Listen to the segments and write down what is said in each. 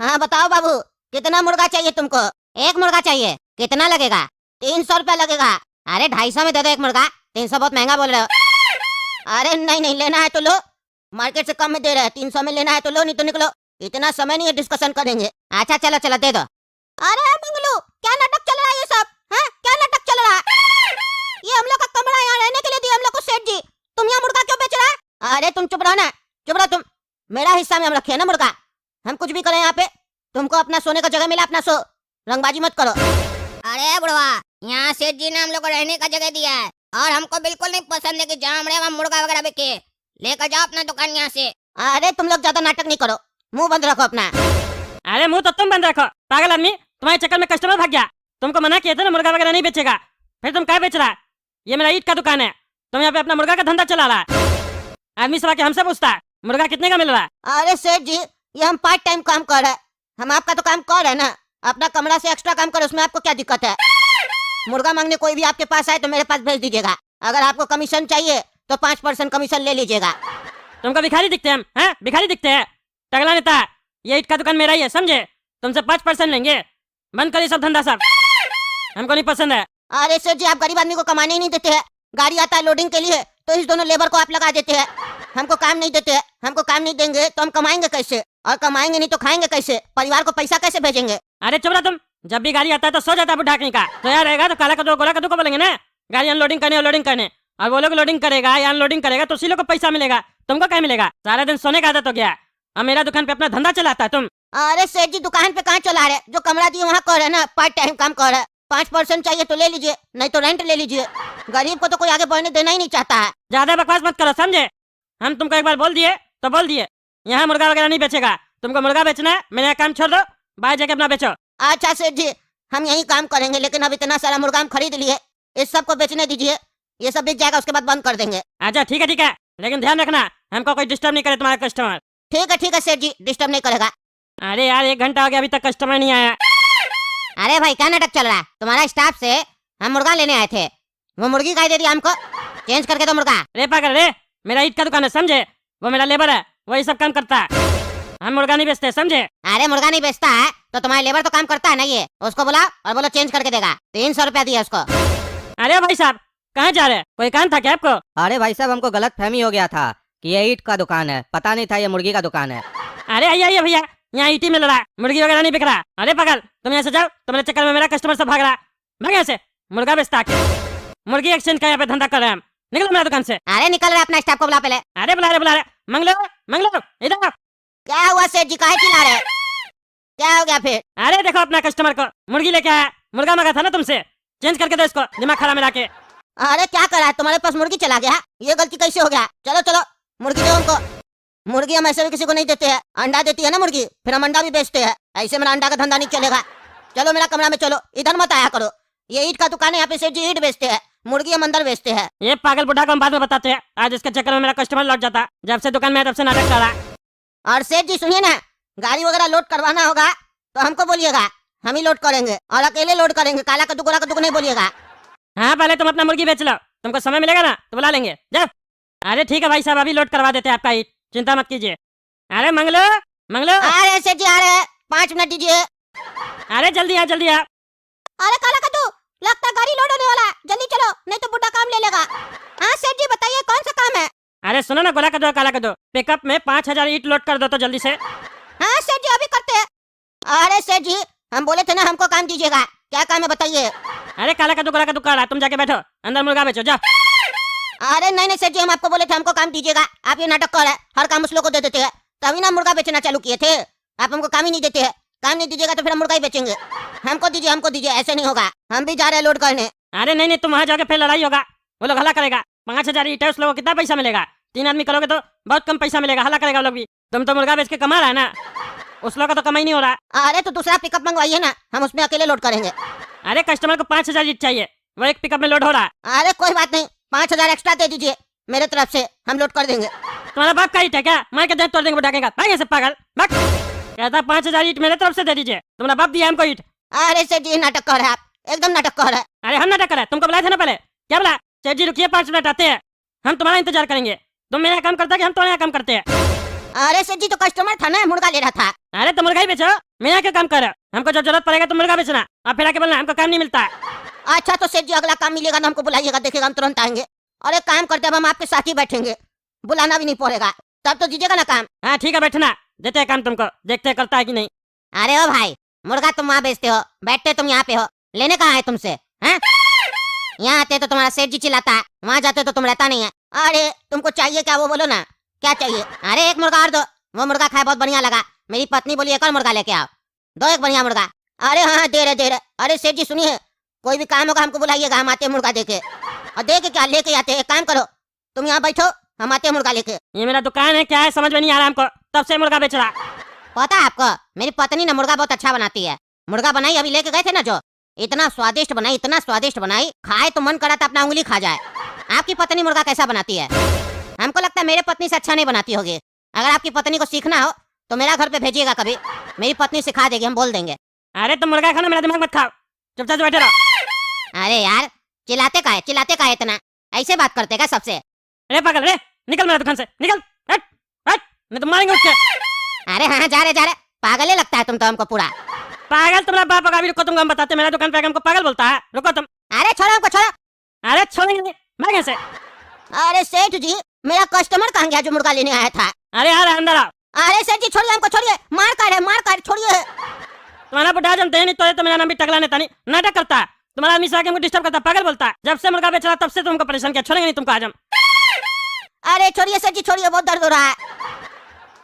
हाँ बताओ बाबू, कितना मुर्गा चाहिए तुमको? एक मुर्गा चाहिए, कितना लगेगा? 300 रुपया लगेगा। अरे 250 में दे दो एक मुर्गा, 300 बहुत महंगा बोल रहे हो। अरे नहीं नहीं, लेना है तो लो, मार्केट से कम में दे रहे हैं, 300 में लेना है तो लो, नहीं तो निकलो। इतना समय नहीं है डिस्कशन करेंगे। अच्छा चलो चलो दे दो। अरे मंगलू, क्या नाटक चल रहा है ये सब? हैं, क्या नाटक चल रहा है? ये हम लोग का कमरा यहाँ रहने के लिए दिया हम लोग को सेठ जी, तुम यहाँ मुर्गा क्यों बेच रहा है? अरे तुम चुप रहो ना, चुप रहो तुम। मेरा हिस्सा में हम रखे है ना मुर्गा, हम कुछ भी करें यहाँ पे। तुमको अपना सोने का जगह मिला, अपना सो, रंगबाजी मत करो। अरे बुढ़वा, यहाँ सेठ जी ने हम लोग को रहने का जगह दिया है और हमको बिल्कुल नहीं पसंद है कि जहाँ हम रहे वहाँ मुर्गा वगैरह बिके। लेकर जाओ अपना दुकान यहाँ से। अरे तुम लोग ज्यादा नाटक नहीं करो, मुंह बंद रखो अपना। अरे मुंह तो तुम बंद रखो, पागल आदमी, तुम्हारे चक्कर में कस्टमर भाग गया। तुमको मना किया था ना मुर्गा वगैरह नहीं बेचेगा, फिर तुम क्या बेच रहा है? ये मेरा ईट का दुकान है, तुम यहाँ पे अपना मुर्गा का धंधा चला रहा है। आदमी सब आके हमसे पूछता है मुर्गा कितने का मिल रहा है। अरे सेठ जी, ये हम पार्ट टाइम काम कर रहे हैं, हम आपका तो काम कर रहे हैं ना, अपना कमरा से एक्स्ट्रा काम करो, उसमें आपको क्या दिक्कत है? मुर्गा मांगने कोई भी आपके पास आए तो मेरे पास भेज दीजिएगा। अगर आपको कमीशन चाहिए तो 5% कमीशन ले लीजिएगा। तुमको भिखारी दिखते हैं हम? भिखारी दिखते हैं? टगला नेता, ये ईट का दुकान मेरा ही है, समझे? तुमसे 5% लेंगे, बंद करिए सब धंधा सब, हमको नहीं पसंद है। अरे सेठ जी, आप गरीब आदमी को कमाने ही नहीं देते हैं। गाड़ी आता है लोडिंग के लिए तो इस दोनों लेबर को आप लगा देते हैं, हमको काम नहीं देते हैं। हमको काम नहीं देंगे तो हम कमाएंगे कैसे? और कमाएंगे नहीं तो खाएंगे कैसे? परिवार को पैसा कैसे भेजेंगे? अरे चुप रहा तुम, जब भी गाड़ी आता है तो सो जाता है बुढ़ा कहीं का। तो यार रहेगा तो काला कदू गोला कदू को बोलेंगे ना, गाड़ी अनलोडिंग करने लोडिंग करने, और वो लोग लोडिंग करेगा या अनलोडिंग करेगा तो उसी लोग को पैसा मिलेगा, तुमको क्या मिलेगा? सारा दिन सोने का आदत हो गया। अब मेरा दुकान पे अपना धंधा चलाता है तुम। अरे सेठ जी, दुकान पे कहाँ चला रहे? जो कमरा दिए वहाँ कर रहे ना, पार्ट टाइम काम कर रहे। 5% चाहिए तो ले लीजिए, नहीं तो रेंट ले लीजिए। गरीब को तो कोई आगे बढ़ने देना ही नहीं चाहता है। ज्यादा बकवास मत करो, समझे? हम तुमको एक बार बोल दिए तो बोल दिए, यहाँ मुर्गा वगैरह नहीं बेचेगा। तुमको मुर्गा बेचना है, मेरा काम छोड़ दो, बाहर जाके अपना बेचो। अच्छा सेठ जी, हम यही काम करेंगे, लेकिन अब इतना सारा मुर्गा हम खरीद लिए, इस सब को बेचने दीजिए, ये सब बिक जाएगा, उसके बाद बंद कर देंगे। अच्छा ठीक है, लेकिन ध्यान रखना हमको कोई डिस्टर्ब नहीं करे तुम्हारा कस्टमर। ठीक है सेठ जी, डिस्टर्ब नहीं करेगा। अरे यार 1 घंटा हो गया, अभी तक कस्टमर नहीं आया। अरे भाई, क्या नाटक चल रहा है? तुम्हारा स्टाफ से हम मुर्गा लेने आए थे, वो मुर्गी खाई दे दिया हमको, चेंज करके दो मुर्गा। रे पागल रे, मेरा ईट का दुकान है, समझे? वो मेरा लेबर है, वही सब काम करता है, हम मुर्गा नहीं बेचते, समझे? अरे मुर्गा नहीं बेचता है तो तुम्हारा लेबर तो काम करता है ना, ये उसको बुलाओ और बोलो चेंज करके देगा। 300 रुपया दिया उसको। अरे भाई साहब, कहाँ जा रहे हैं? कोई काम था क्या आपको? अरे भाई साहब, हमको गलत फहमी हो गया था कि ये ईट का दुकान है, पता नहीं था ये मुर्गी का दुकान है। अरे आइए भैया, यहाँ ईटी मिल रहा है, मुर्गी वगैरह नहीं बिक रहा। अरे पागल, तुम यहाँ से जाओ, तुम्हारे चक्कर में मेरा कस्टमर सब भाग रहा है। भाग यहाँ से, मुर्गा बेचता के मुर्गी एक्सचेंज का यहाँ पे धंधा कर रहे हैं हम। निकलो मेरा दुकान से। अरे निकल रहे, अपना स्टाफ को बुला पहले। अरे बुला रहे मंगलो इधर। क्या हुआ सेठ जी, काहे चिल्ला रहे? क्या हो गया फिर? अरे देखो अपना कस्टमर को मुर्गी लेके आया, मुर्गा मांगा था ना तुमसे, चेंज करके दो इसको, दिमाग खराब मिला के। अरे क्या करा है, तुम्हारे पास मुर्गी चला गया? ये गलती कैसे हो गया? चलो चलो मुर्गी दो हमको। मुर्गी हम ऐसे भी किसी को नहीं देते हैं, अंडा देती है ना मुर्गी, फिर हम अंडा भी बेचते हैं, ऐसे मेरा अंडा का धंधा नहीं चलेगा। चलो मेरा कमरा में चलो, इधर मत आया करो, ये ईट का दुकान है, यहाँ पे सेठ जी ईट बेचते हैं, मुर्गी हम अंदर बेचते हैं। ये पागल बुढ़ा को हम बाद में बताते हैं, आज इसके चक्कर में मेरा कस्टमर लौट जाता। जब से दुकान में है तब से नाटक कर रहा है। और सेठ जी सुनिए ना, गाड़ी वगैरह लोड करवाना होगा तो हमको बोलिएगा, हम ही लोड करेंगे, और अकेले लोड करेंगे, काला कद्दू गोला कद्दू नहीं बोलिएगा। हाँ पहले तुम अपना मुर्गी बेच लो, तुमको समय मिलेगा ना तो बुला लेंगे, जाओ। अरे ठीक है भाई साहब, अभी लोड करवा देते हैं आपका ईट, चिंता मत कीजिए। अरे मंगलो अरे सेठ जी आ रहे हैं, 5 मिनट दीजिए। अरे जल्दी आ। अरे काला कद्दू, लगता है गाड़ी लोड होने वाला है, जल्दी चलो नहीं तो बुड्ढा काम ले लेगा। हाँ सेठ जी बताइए कौन सा काम है? अरे सुनो ना, गोला कदो काला कदो, पिकअप में 5000 ईट लोड कर दो तो जल्दी से। हाँ सेठ जी अभी करते हैं। अरे सेठ जी, हम बोले थे ना हमको काम दीजिएगा, क्या काम है बताइए? अरे काला कदू गोला कदू कर रहा, तुम जाके बैठो अंदर, मुर्गा बेचो जाओ। अरे नहीं सेठ जी, हम आपको बोले थे हमको काम दीजिएगा, आप ये नाटक कर रहे हैं, हर काम उस लोग को दे देते हैं, तभी ना मुर्गा बेचना चालू किए थे। आप हमको काम ही नहीं देते हैं, काम नहीं दीजिएगा तो फिर हम मुर्गा ही बेचेंगे। हमको दीजिए, ऐसे नहीं होगा, हम भी जा रहे हैं लोड करने। अरे नहीं तुम वहाँ जाके फिर लड़ाई होगा, वो लोग हल्ला करेगा। 5000 ईट है, उस लोगों को कितना पैसा मिलेगा? 3 आदमी करोगे तो बहुत कम पैसा मिलेगा, हल्ला करेगा वो लोग भी। तुम तो मुर्गा बेच के कमा रहा है ना, उस लोग का तो कमाई नहीं हो रहा। अरे तो दूसरा पिकअप मंगवाइए ना, हम उसमें अकेले लोड करेंगे। अरे कस्टमर को 5000 ईट चाहिए, वो एक पिकअप में लोड हो रहा है। अरे कोई बात नहीं, 5000 एक्स्ट्रा दे दीजिए मेरे तरफ से, हम लोड कर देंगे। तुम्हारा बाप का ईट है क्या? मार के देख तोड़ देंगे, बुढ़ा भाग से पागल भाग। कहता 5000 ईट मेरे तरफ से दे दीजिए, तुम्हारा बाप दिया हमको ईट। अरे सेठ जी नाटक कर रहे हैं आप, एकदम नाटक कर रहे हैं। अरे हम नाटक कर रहे हैं, तुमको बुलाया था ना पहले, क्या बोला? सेठ जी रुकिए 5 मिनट आते हैं, हम तुम्हारा इंतजार करेंगे। तुम मेरा काम करता है कि हम तुम्हारा काम करते हैं? अरे सेठ जी तो कस्टमर था ना, मुर्गा ले रहा था। अरे तो मुर्गा ही बेचो, मेरा क्या काम कर रहे हो? हमको जब जरूरत पड़ेगा तो मुर्गा बेचना, अब फिर आके बोलना हमको काम नहीं मिलता है। अच्छा तो सेठ जी अगला काम मिलेगा ना हमको बुलाइएगा, देखिएगा हम तुरंत आएंगे। और एक काम करते हैं, अब हम आपके साथ ही बैठेंगे, बुलाना भी नहीं पड़ेगा, तब तो दीजिएगा ना काम। हाँ ठीक है, बैठना, देते हैं काम तुमको, देखते हैं करता है कि नहीं। अरे ओ भाई, मुर्गा तुम वहाँ बेचते हो, बैठते तुम यहाँ पे हो, लेने कहाँ है तुमसे? हैं? यहाँ आते तो तुम्हारा सेठ जी चिल्लाता है, वहाँ जाते तो तुम रहता नहीं है। अरे तुमको चाहिए क्या वो बोलो ना, क्या चाहिए? अरे एक मुर्गा और दो, वो मुर्गा खाए बहुत बढ़िया लगा, मेरी पत्नी बोली एक और मुर्गा लेके आओ, दो एक बढ़िया मुर्गा। अरे हाँ दे रहे। अरे सेठ जी सुनिए, कोई भी काम होगा हमको बुलाइएगा, हम आते हैं मुर्गा देके, और देके क्या लेके आते हैं। एक काम करो, तुम यहाँ बैठो, हम आते हैं मुर्गा लेके। ये मेरा दुकान है, क्या है समझ में नहीं आ रहा हमको, तब से मुर्गा बेच रहा। पता है आपको, मेरी पत्नी ना मुर्गा बहुत अच्छा बनाती है। मुर्गा बनाई अभी लेके गए थे ना जो, इतना स्वादिष्ट बनाई, इतना स्वादिष्ट बनाई, खाए तो मन करा था अपना उंगली खा जाए। आपकी पत्नी मुर्गा कैसा बनाती है? हमको लगता है मेरे पत्नी से अच्छा नहीं बनाती होगी। अगर आपकी पत्नी को सीखना हो तो मेरा घर पे भेजिएगा कभी, मेरी पत्नी सिखा देगी, हम बोल देंगे। अरे तुम मुर्गा खाना, मेरा दिमाग मत खाओ, चुपचाप से बैठे रहो। अरे यार चिल्लाते का है इतना, ऐसे बात करते क्या सबसे? अरे पागल, रे निकल मेरा दुकान से, निकल, हट हट, नहीं तो मारेंगे उसके। अरे हाँ जा रहे, पागल ही लगता है तुम तो हमको पूरा। पागल तुम्हारा बाप होगा, अभी रुको तुमको हम बताते, मेरा दुकान पे आके हमको पागल बोलता है, रुको तुम। अरे छोड़ो हमको, छोड़ो। अरे छोड़ेंगे नहीं, मैं कैसे? अरे सेठ जी, मेरा कस्टमर कहाँ गया जो मुर्गा लेने आया था? अरे यार अंदर आओ। अरे सेठ जी छोड़िए हमको, छोड़िए, मार काट छोड़िए। तुम्हारा बुढ़ा जानते हैं नहीं तो मेरा नाम भी टकला नेता नहीं, नाटक करता है, तुम्हारा आदमी से आके हमको डिस्टर्ब करता है, पागल बोलता है। जब से मुर्गा बेच रहा तब से तुमको परेशान किया, छोड़ेंगे नहीं तुमको आज हम। अरे छोड़िए सेठ जी छोड़िए, बहुत दर्द हो रहा है।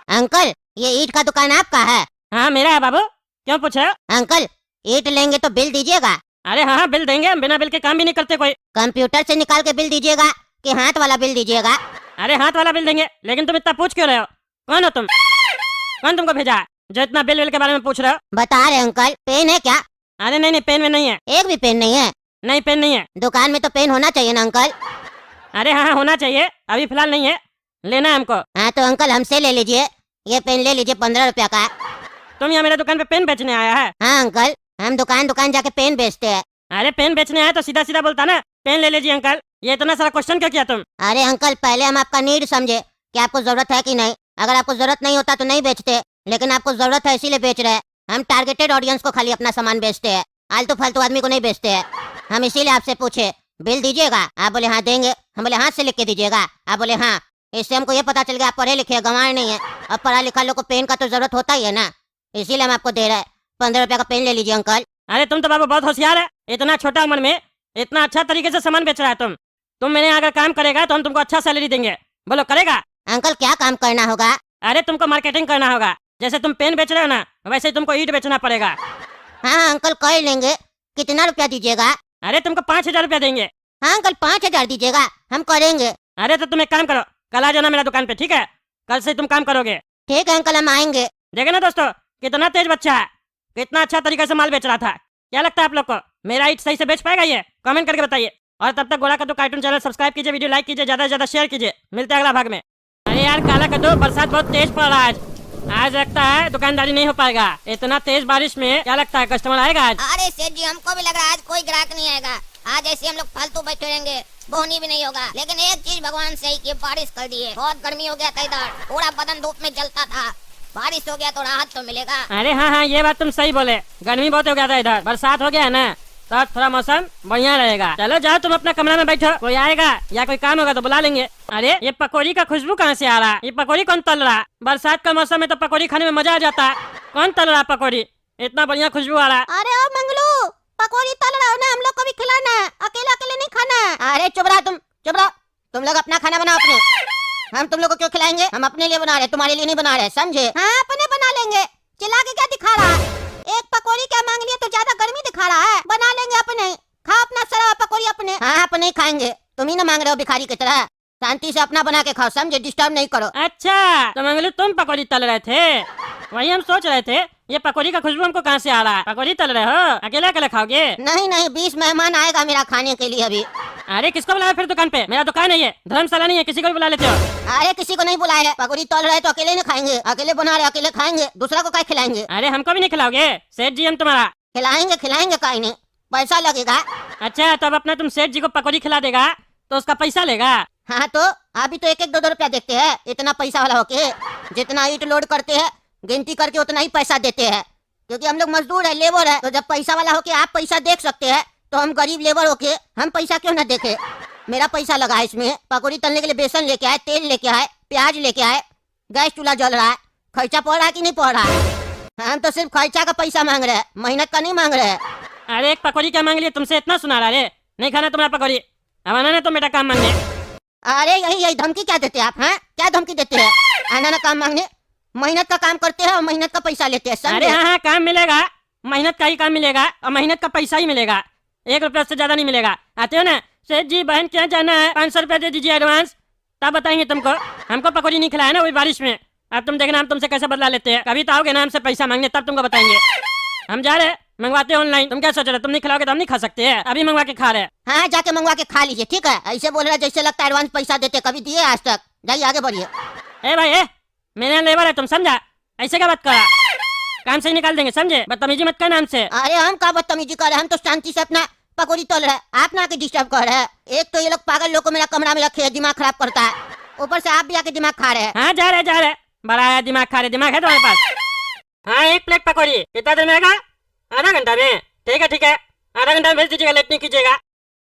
अंकल ये ईंट का दुकान आपका है? हाँ मेरा है बाबू, क्यों पूछे? अंकल ईंट लेंगे तो बिल दीजिएगा। अरे हाँ बिल देंगे, हम बिना बिल के काम भी नहीं करते कोई। कंप्यूटर से निकाल के बिल दीजिएगा कि हाथ वाला बिल दीजिएगा? अरे हाथ वाला बिल देंगे, लेकिन तुम इतना पूछ क्यों रहे हो? कौन हो तुम? कौन तुमको भेजा है जो इतना बिल के बारे में पूछ रहे हो? बता रहे अंकल, पेन है क्या? अरे नहीं पेन में नहीं है। एक भी पेन नहीं है? नहीं पेन नहीं है। दुकान में तो पेन होना चाहिए ना अंकल? अरे हाँ होना चाहिए, अभी फिलहाल नहीं है, लेना है हमको। हाँ तो अंकल हमसे ले लीजिए, ये पेन ले लीजिए, 15 रुपया का। तुम यहाँ मेरे दुकान पे पेन बेचने आया है? हाँ अंकल, हम दुकान जाके पेन बेचते हैं। अरे पेन बेचने आया तो सीधा सीधा बोलता ना, पेन ले लीजिए अंकल, ये इतना सारा क्वेश्चन क्यों किया तुम? अरे अंकल पहले हम आपका नीड समझे कि आपको जरूरत है कि नहीं। अगर आपको जरूरत नहीं होता तो नहीं बेचते, लेकिन आपको जरूरत है इसीलिए बेच रहे हैं। हम टारगेटेड ऑडियंस को खाली अपना सामान बेचते हैं, आलतू फालतू आदमी को नहीं बेचते हैं। हम इसीलिए आपसे पूछे बिल दीजिएगा, आप बोले हाँ देंगे, हम बोले हाथ से लिख के दीजिएगा, आप बोले हाँ। इससे हमको ये पता चल गया आप पढ़े लिखे गंवार नहीं है। अब पढ़ा लिखा लोग को पेन का तो जरूरत होता ही है ना, इसीलिए हम आपको दे रहे हैं। 15 रुपया का पेन ले लीजिए अंकल। अरे तुम तो बाबू बहुत होशियार है, इतना छोटा उम्र में इतना अच्छा तरीके से सामान बेच रहा है तुम मेरे यहाँ अगर काम करेगा तो हम तुमको अच्छा सैलरी देंगे, बोलो करेगा? अंकल क्या काम करना होगा? अरे तुमको मार्केटिंग करना होगा, जैसे तुम पेन बेच रहे हो ना वैसे ही तुमको ईंट बेचना पड़ेगा। हाँ अंकल कर लेंगे, कितना रुपया दीजिएगा? अरे तुमको 5,000 रुपया देंगे। हाँ अंकल 5,000 दीजिएगा, हम करेंगे। अरे तो तुम एक काम करो, कल आ जाना मेरा दुकान पे, ठीक है? कल से तुम काम करोगे। ठीक है अंकल हम आएंगे। देखे ना दोस्तों, कितना तेज बच्चा है, कितना अच्छा तरीके से माल बेच रहा था। क्या लगता है आप लोग को मेरा ईंट सही से बेच पाएगा ये? कमेंट करके बताइए। और तब तक गोरा कद्दू कार्टून चैनल सब्सक्राइब कीजिए, वीडियो लाइक कीजिए, ज्यादा से ज्यादा शेयर कीजिए। मिलते हैं अगला भाग में। अरे यार काला कद्दू, बरसात बहुत तेज पड़ रहा है आज लगता है दुकानदारी नहीं हो पाएगा। इतना तेज बारिश में क्या लगता है कस्टमर आएगा आज? अरे सेठ जी हमको भी लग रहा है आज कोई ग्राहक नहीं आएगा। आज ऐसे हम लोग फालतू बैठे रहेंगे, बोहनी भी नहीं होगा। लेकिन एक चीज भगवान से ही कि बारिश कर दी है, बहुत गर्मी हो गया था इधर, पूरा बदन धूप में जलता था। बारिश हो गया तो राहत तो मिलेगा। अरे हाँ ये बात तुम सही बोले, गर्मी बहुत हो गया था इधर, बरसात हो गया है ना तो थोड़ा मौसम बढ़िया रहेगा। चलो जाओ तुम अपना कमरा में बैठो, कोई आएगा या कोई काम होगा तो बुला लेंगे। अरे ये पकौड़ी का खुशबू कहाँ से आ रहा है? ये पकौड़ी कौन तल रहा है? बरसात का मौसम में तो पकौड़ी खाने में मजा आ जाता है। कौन तल रहा है पकौड़ी? इतना बढ़िया खुशबू आ रहा है। अरे ओ मंगलू, पकौड़ी तल रहा हो ना, हम लोग को भी खिलाना है, अकेले अकेले नहीं खाना। अरे चुप रहो तुम लोग अपना खाना बनाओ अपने, हम तुम लोग को क्यों खिलाएंगे? हम अपने लिए बना रहे, तुम्हारे लिए नहीं बना रहे, समझे? हाँ अपने बना लेंगे, चिल्ला के क्या दिखा रहा है? एक पकौड़ी क्या मांग लिया तो ज्यादा गर्मी दिखा रहा है, बना लेंगे अपने, खाओ अपना सारा पकौड़ी अपने। हाँ अपने ही खाएंगे, तुम ही ना मांग रहे हो भिखारी की तरह, शांति से अपना बना के खाओ, समझे? डिस्टर्ब नहीं करो। अच्छा तो मंगलू तुम पकौड़ी तल रहे थे, वही हम सोच रहे थे ये पकौड़ी का खुशबू हमको कहाँ से आ रहा है। पकौड़ी तल रहे हो, अकेले अकेले खाओगे? नहीं 20 मेहमान आएगा मेरा खाने के लिए अभी। अरे किसको बुलाया फिर दुकान पे? मेरा दुकान है ये, धर्मशाला नहीं है, किसी को भी बुला लेते हो। अरे किसी को नहीं बुलाया है, पकौड़ी तल रहे तो अकेले नहीं खाएंगे, अकेले बना रहे अकेले खाएंगे, दूसरा को क्या खिलाएंगे? अरे हमको भी नहीं खिलाओगे? सेठ जी हम तुम्हारा खिलाएंगे कहीं नहीं, पैसा लगेगा। अच्छा तो अब अपना तुम सेठ जी को पकौड़ी खिला देगा तो उसका पैसा लेगा? हाँ तो आप भी तो एक एक 2-2 रुपया देखते हैं, इतना पैसा वाला होके। जितना ईट लोड करते हैं गिनती करके उतना ही पैसा देते हैं, क्योंकि हम लोग मजदूर है, लेबर है। तो जब पैसा वाला होके आप पैसा देख सकते हैं तो हम गरीब लेबर होके हम पैसा क्यों ना देखे। मेरा पैसा लगा है इसमें। पकौड़ी तलने के लिए बेसन लेके आए, तेल लेके आए, प्याज लेके आए, गैस चूल्हा जल रहा है। खर्चा पड़ रहा है कि नहीं पड़ रहा है? हम तो सिर्फ खर्चा का पैसा मांग रहे हैं, मेहनत का नहीं मांग रहे हैं। अरे एक पकौड़ी क्या मांग लिया तुमसे, इतना सुना रहा है? नहीं खाना तुम्हारा पकौड़ी, अब आना ना तुम बेटा काम मांगने। अरे यही धमकी क्या देते हैं आप? हैं क्या धमकी देते हैं? आना ना काम मांगने। मेहनत का काम करते हैं और मेहनत का पैसा लेते हैं, अरे समझे? हाँ काम मिलेगा, मेहनत का ही काम मिलेगा और मेहनत का पैसा ही मिलेगा, 1 रुपया से ज्यादा नहीं मिलेगा। आते हो ना सेठ जी, बहन क्या जाना है, 500 रुपया दे दीजिए एडवांस, तब बताएंगे तुमको। हमको पकौड़ी नहीं खिलाया ना वही बारिश में, अब तुम देखना हम तुमसे कैसे बदला लेते हैं। कभी तो आओगे ना हमसे पैसा मांगने, तब तुमको बताएंगे। हम जा रहे मंगवाते ऑनलाइन, तुम क्या सोच रहे? तुम नहीं खिलाओगे तो हम नहीं खा सकते हैं, अभी मंगवा के खा रहे हैं। हाँ जाके मंगवा के खा लीजिए, ठीक है? ऐसे बोल रहा है जैसे लगता है एडवांस पैसा देते, कभी दिए आज तक? जाइए आगे बढ़िए। ए भाई ए, मेरे यहाँ लेबर है, तुम समझा? ऐसे क्या बात करा, काम से ही निकाल देंगे, समझे? बदतमीजी मत करना हमसे। अरे हम क्या बदतमीजी कर रहे हैं, हम तो शांति से अपना पकौड़ी तोल रहे हैं, आप ना आके डिस्टर्ब कर रहे हैं। एक तो ये लोग पागल लोग को मेरा कमरा में रखे, दिमाग खराब करता है, ऊपर से आप भी आके दिमाग खा रहे हैं। हाँ जा रहे बड़ा आया दिमाग खा रहे, दिमाग है तुम्हारे पास? हाँ 1 प्लेट पकौड़ी कितना देर में आएगा? आधा घंटा में? ठीक है, आधा घंटा में भेज दीजिएगा, लेट नहीं कीजिएगा।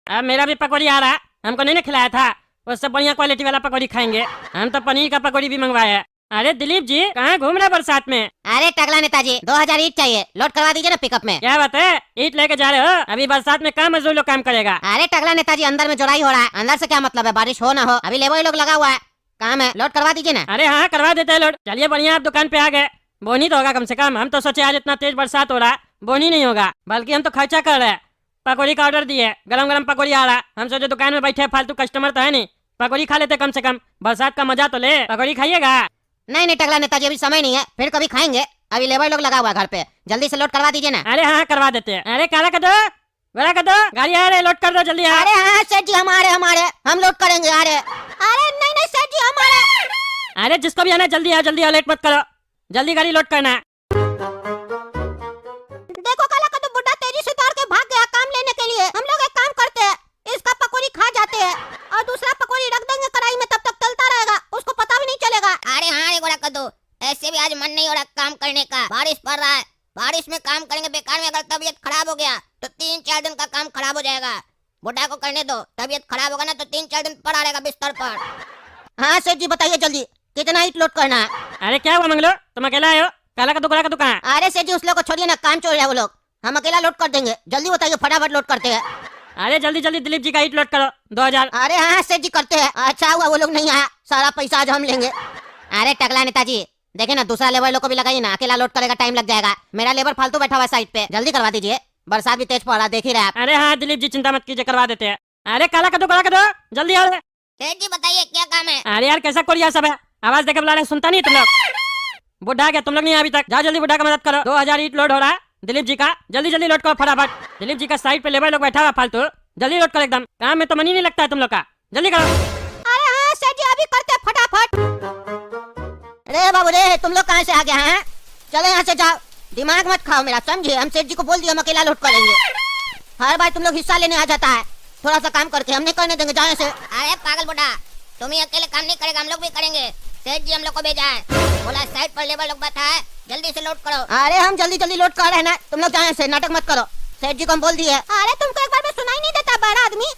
अब मेरा भी पकौड़ी आ रहा है, हमको नहीं खिलाया था, उससे बढ़िया क्वालिटी वाला पकौड़ी खाएंगे। हम तो पनीर का पकौड़ी भी मंगवाया है। अरे दिलीप जी कहाँ घूम रहे बरसात में? अरे टकला नेताजी 2000 ईट चाहिए, लोड करवा दीजिए ना पिकअप में। क्या बात है, ईट लेके जा रहे हो? अभी बरसात में कहाँ मजदूर लोग काम करेगा? अरे टकला नेताजी अंदर में जोड़ाई हो रहा है, अंदर से क्या मतलब है, बारिश हो ना हो, अभी लेबर लोग लगा हुआ है, काम है, लोड करवा दीजिए ना। अरे हाँ करवा देते हैं लोड। चलिए बढ़िया, आप दुकान पे आ गए, बोनी तो होगा कम से कम। हम तो सोचे आज इतना तेज बरसात हो रहा है बोनी नहीं होगा, बल्कि हम तो खर्चा कर रहे हैं। पकौड़ी का ऑर्डर दिए, गरम गरम पकौड़ी आ रहा, हम सोचे दुकान में बैठे फालतू कस्टमर तो है नहीं, पकौड़ी खा लेते कम से कम, बरसात का मजा तो ले। पकौड़ी खाइएगा? नहीं टकला नेताजी अभी समय नहीं है, फिर कभी खाएंगे, अभी लेबर लोग लगा हुआ है घर पे, जल्दी से लोड करवा दीजिए ना। अरे हाँ करवा देते हैं। अरे काला कर दो, गोरा कर दो, गाड़ी आ रही, लोड कर दो जल्दी। अरे हाँ सेठ जी हमारे हम लोड करेंगे। अरे नहीं सेठ जी हमारे। अरे जिसको भी आना जल्दी आओ, जल्दी आओ, लेट मत करो, जल्दी गाड़ी लोड करना है। देखो काला का तो बुड्ढा तेजी से दौड़ के भाग गया काम लेने के लिए। हम लोग एक काम करते हैं, इसका पकौड़ी खा जाते हैं और दूसरा पकौड़ी रख देंगे कढ़ाई में, तब तक तलता रहेगा, उसको पता भी नहीं चलेगा। अरे हाँ रे गोरा कद्दू, ऐसे भी आज मन नहीं हो रहा काम करने का, बारिश पड़ रहा है, बारिश में काम करेंगे बेकार में, अगर तबीयत खराब हो गया तो 3-4 दिन का काम खराब हो जाएगा। बुढ़ा को करने दो, तबीयत खराब होगा ना तो 3-4 दिन पड़ा रहेगा बिस्तर पर। हाँ सेठ जी बताइए जल्दी कितना ईट लोड करना है? अरे क्या हुआ मंगलो, तुम अकेला आए हो? काला का दुकान का दुकान। अरे सेठ जी उस लोग को छोड़िए ना, काम चोर है वो लोग, हम अकेला लोड कर देंगे, जल्दी बताइए, फटाफट लोड करते हैं। अरे जल्दी जल्दी दिलीप जी का ईट लोड करो 2000। अरे हाँ सेठ जी करते हैं। अच्छा हुआ वो लोग नहीं आया, सारा पैसा आज हम लेंगे। अरे टकला नेताजी देखे ना, दूसरा लेबर लोग को भी लगाइए ना, अकेला लोड करेगा टाइम लग जाएगा, मेरा लेबर फालतू बैठा हुआ साइड पे, जल्दी करवा दीजिए, बरसात भी तेज पड़ रहा देख ही रहे आप। अरे हाँ दिलीप जी चिंता मत कीजिए, करवा देते हैं। अरे काला कर दो जल्दी आओ। सेठ जी बताइए क्या काम है? अरे यार कैसा कोरिया सब है, आवाज देके बुला रहे, सुनता नहीं तुम लोग? बुढ़ा गया तुम लोग नहीं अभी तक, जाओ जल्दी बुढ़ा का मदद करो। 2000 ईट लोड हो रहा है दिलीप जी का, जल्दी जल्दी लोड करो फटाफट। दिलीप जी का साइड पे लेबर लोग बैठा हुआ फालतू, जल्दी लोड करो, एकदम काम में तो मन ही नहीं लगता है तुम लोग का, जल्दी करो। अरे हाँ सेठ जी अभी करते हैं फटाफट। अरे बाबू रे तुम लोग कहाँ से आ गए हैं? चलो यहाँ से जाओ, दिमाग मत खाओ मेरा, समझे? हम सेठ जी को बोल दिया हम अकेला लोड करेंगे, हर बार तुम लोग हिस्सा लेने आ जाता है, थोड़ा सा काम करके हम नहीं करने देंगे, जाओ यहाँ से। अरे पागल बुढ़ा, तुम ही अकेले काम नहीं करेगा, हम लोग भी करेंगे। सेठ जी हम लोग को भेजा है, बोला साइड पर लेबर लोग बैठा है, जल्दी से लोड करो। अरे हम जल्दी जल्दी लोड कर रहे हैं ना, तुम लोग जाओ यहाँ से, नाटक मत करो, सेठ जी को हम बोल दिए। अरे तुमको एक बार में सुनाई नहीं देता बड़ा आदमी?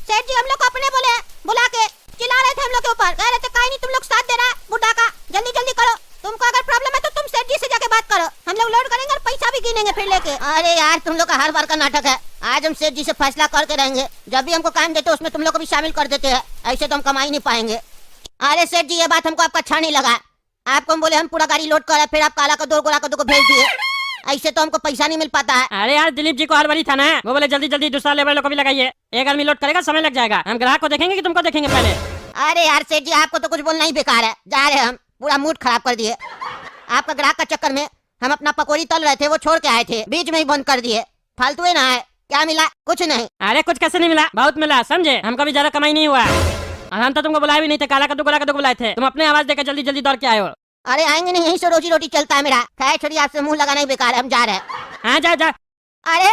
सेठ जी हम लोग को अपने बोले बुला के चिल्ला रहे थे हम लोग के ऊपर, कह रहे थे काहे नहीं तुम लोग साथ दे रहा है बुढ़ा का, जल्दी जल्दी करो, तुमको अगर प्रॉब्लम है तो तुम सेठ जी से जाके बात करो, हम लोग लोड करेंगे और पैसा भी गिनेंगे फिर लेके। अरे यार तुम लोग का हर बार का नाटक है, आज हम सेठ जी से फैसला करके रहेंगे, जब भी हमको काम देते उसमें तुम लोग को भी शामिल कर देते हैं, ऐसे तो हम कमा ही नहीं पाएंगे। अरे सेठ जी ये बात हमको आपका अच्छा नहीं लगा, आपको हम बोले हम पूरा गाड़ी लोड कर, फिर आप काला का दो गोरा का दो को भेज दिए, ऐसे तो हमको पैसा नहीं मिल पाता है। अरे यार दिलीप जी को हर बारी था ना, वो बोले जल्दी जल्दी दूसरा लेबर लोग को भी लगाइए, एक आदमी लोड करेगा समय लग जाएगा, हम ग्राहक को देखेंगे कि तुमको देखेंगे पहले। अरे यार सेठ जी आपको तो कुछ बोलना ही बेकार है, जा रहे हम, पूरा मूड खराब कर दिए, आपका ग्राहक का चक्कर में हम अपना पकौड़ी तल रहे थे, वो छोड़ के आए थे, बीच में ही बंद कर दिए, फालतू ही ना है, क्या मिला? कुछ नहीं। अरे कुछ कैसे नहीं मिला, बहुत मिला, समझे? हमको भी ज्यादा कमाई नहीं हुआ, और हम तो तुमको बुलाए भी नहीं थे, काला कद्दू गोरा कद्दू बुलाए थे, तुम अपने आवाज देकर जल्दी जल्दी दौड़ के आए हो। अरे आएंगे नहीं, यहीं से रोजी रोटी चलता है मेरा, खैर छोड़िए, आपसे मुंह लगाना ही बेकार है, हम जा रहे हैं। हाँ जा जा। अरे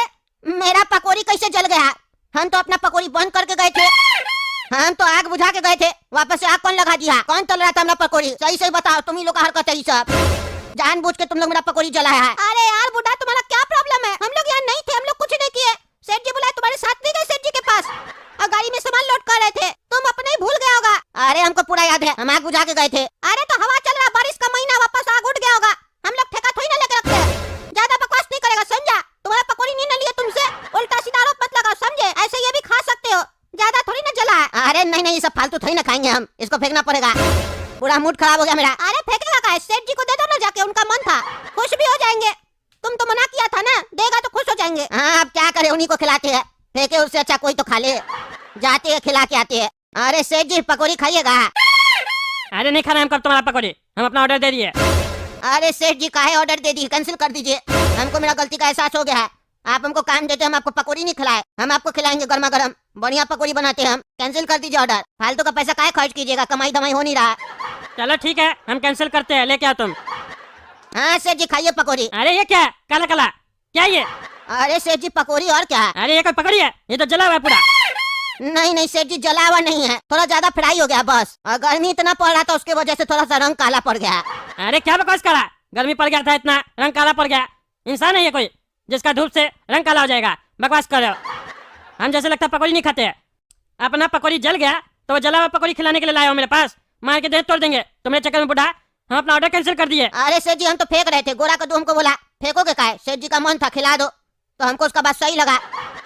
मेरा पकौड़ी कैसे जल गया? हम तो अपना पकौड़ी बंद करके गए थे। हम तो आग बुझा के गए थे, वापस से आग कौन लगा दिया? कौन तल रहा था हमारा पकौड़ी? सही सही बताओ, तुम ही लोग का हरकत है ये सब। जानबूझ के तुम लोग मेरा पकौड़ी जलाया है। अरे यार बुढ़ा, तुम्हारा क्या प्रॉब्लम है? हम लोग यहाँ नहीं थे, हम लोग कुछ नहीं किए। सेठ जी बुलाए, तुम्हारे साथ नहीं गए सेठ जी के पास और गाड़ी में सामान लोड कर रहे थे, तुम अपने ही भूल गया होगा। अरे हमको पूरा याद है, हम आग बुझा के गए थे। अरे तो हवा चल रहा, बारिश का महीना, वापस आग उठ गया होगा। हम लोग ठेका थोड़ी ना लेके रखते हैं। ज्यादा बकवास नहीं करेगा, समझा? तुम्हारा पकौड़ी नहीं ना लिए तुमसे, उल्टा सीधा आरोप मत लगाओ, समझे? ऐसे ये भी खा सकते हो, ज्यादा थोड़ी ना जला है। अरे नहीं नहीं, ये सब फालतू थोड़ी ना खाएंगे हम, इसको फेंकना पड़ेगा। पूरा मूड खराब हो गया मेरा। अरे फेंकेगा का? सेठ जी को दे दो ना जाके, उनका मन था, खुश भी हो जाएंगे। तुम तो मना किया था ना, देगा तो खुश हो जाएंगे। हाँ अब क्या करे, उन्हीं को खिलाते हैं, फेंके उससे अच्छा कोई तो खा ले। जाते हैं खिला के आते हैं। अरे सेठ जी पकौड़ी खाइएगा? अरे नहीं खाना हमको तुम्हारा पकौड़ी, हम अपना ऑर्डर दे दिए। अरे सेठ जी काहे ऑर्डर दे दी, कैंसिल कर दीजिए। हमको मेरा गलती का एहसास हो गया है। आप हमको काम देते, हम आपको पकौड़ी नहीं खिलाए, हम आपको खिलाएंगे गर्मा गर्म बढ़िया पकौड़ी बनाते हैं हम। कैंसिल कर दीजिए ऑर्डर, फालतू का पैसा काहे खर्च कीजिएगा, कमाई दमाई हो नहीं रहा। चलो ठीक है, हम कैंसिल करते हैं, लेके आओ तुम। हाँ सेठ जी खाइए पकौड़ी। अरे ये क्या है, काला काला क्या ये? अरे सेठ जी पकौड़ी और क्या है? अरे ये कोई पकौड़ी है? ये तो जला हुआ है पूरा। नहीं नहीं सेठ जी, जला हुआ नहीं है, थोड़ा ज्यादा फ्राई हो गया बस। और गर्मी इतना पड़ रहा था, उसकी वजह से थोड़ा सा रंग काला पड़ गया। अरे क्या बकवास करा, गर्मी पड़ गया था इतना, रंग काला पड़ गया? इंसान है ये कोई जिसका धूप से रंग काला हो जाएगा? बकवास कर रहे हो। हम जैसे लगता पकौड़ी नहीं खाते हैं। अपना पकौड़ी जल गया तो वो जला हुआ पकौड़ी खिलाने के लिए लाए हो मेरे पास, मार के देह तोड़ देंगे तुम्हारे चक्कर में बुढ़ा। हम अपना ऑर्डर कैंसिल कर दिए। अरे सेठ जी हम तो फेंक रहे थे, गोरा कद्दू हमको बोला फेंकोगे का है? सेठ जी का मन था खिला दो, तो हमको उसका बात सही लगा,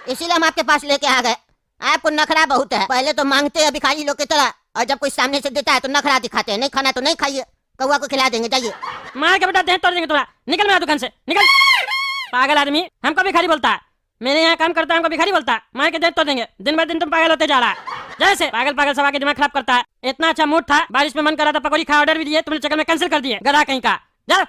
इसीलिए हम आपके पास लेके आ गए। आपको नखरा बहुत है, पहले तो मांगते हैं भिखारी लोग की तरह, और जब कोई सामने से देता है तो नखरा दिखाते हैं। नहीं खाना तो नहीं खाइए, कौवा को खिला देंगे, जाइए। मार के बेटा देह तोड़ देंगे थोड़ा। निकल मेरा दुकान से, निकल। पागल आदमी, हमको भिखारी बोलता है। मेरे यहाँ काम करता है, हमको भिखारी बोलता है। मार के देह तोड़ देंगे। दिन ब दिन तुम पागल होते जा रहा है, जैसे पागल पागल सवा के दिमाग खराब करता है। इतना अच्छा मूड था, बारिश में मन कर रहा था पकौड़ी खा, ऑर्डर भी दिए, तुमने चक्कर में कैंसिल कर दिए, गधा कहीं का। जा।